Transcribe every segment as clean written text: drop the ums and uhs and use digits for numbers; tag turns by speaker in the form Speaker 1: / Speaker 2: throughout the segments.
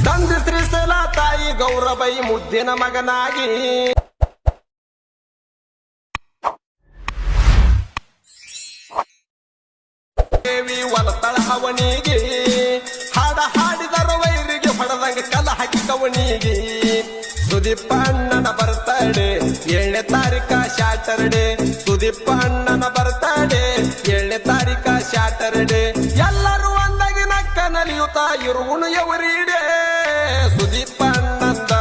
Speaker 1: ತಂದಿಸ್ರಿಸಲ ತಾಯಿ ಗೌರಬೈ ಮುದ್ದಿನ ಮಗನಾಗಿ ದೇವಿ ಒಲತಳ ಅವನಿಗೆ ಹಾಡ ಹಾಡಿದರ ವೈರಿಗೆ ಹೊಡೆದಂಗ ಕಲ ಹಾಕಿ ಕವನಿಗೆ ಸುದೀಪ ಅಣ್ಣನ ಬರ್ತಡೆ 7ನೇ ತಾರೀಕ ಸ್ಯಾಟರ್ಡೆ ಸುದೀಪ ಅಣ್ಣನ ಬರ್ತಡೆ 7ನೇ ತಾರೀಕ ಸ್ಯಾಟರ್ಡೆ ಎಲ್ಲರೂ ಒಂದಾಗಿ ನಕ್ಕ ನಲಿಯುತ್ತ ಇರುವುನು ಎವರಿಡೆ ಸುದೀಪ ಅಣ್ಣಂದ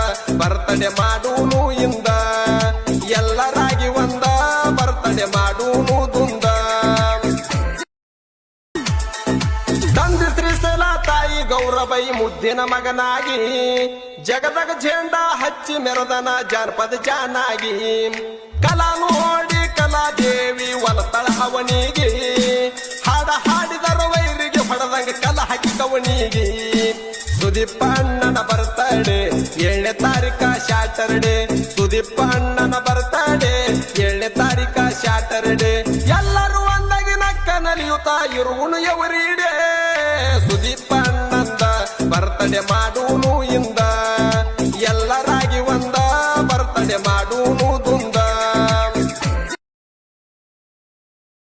Speaker 1: ಬರ್ತಡೆ ಮಾಡೂನು ಇಂದ ಎಲ್ಲರಾಗಿ ಒಂದ ಬರ್ತಡೆ ಮಾಡೂನು ದುಂದ ತಂದಿಸ್ರಿಸಲ ತಾಯಿ ಗೌರಬೈ ಮುದ್ದಿನ ಮಗನಾಗಿ ಜಗದಗ ಝೇಂಡ ಹಚ್ಚಿ ಮೆರದನ ಜಾನಪದ ಜಾನಾಗಿ ಕಲಾ ನೋಡಿ ಕಲಾದೇವಿ ಒಲತಳ ಅವನಿಗೆ ಹಾಡ ಹಾಡಿದರ ವೈರಿಗೆ ಹೊಡೆದಂಗ ಕಲ ಹಾಕಿ ಕವನಿಗೆ ಸುದೀಪ ಅಣ್ಣನ ಬರ್ತಡೆ 7ನೇ ತಾರೀಕ ಸ್ಯಾಟರ್ಡೆ ಸುದೀಪ ಅಣ್ಣನ ಬರ್ತಡೆ 7ನೇ ತಾರೀಕ ಸ್ಯಾಟರ್ಡೆ ಎಲ್ಲರೂ ಒಂದಾಗಿ ನಕ್ಕ ನಲಿಯುತ್ತ ಇರುವುನು ಎವರಿಡೆ ಸುದೀಪ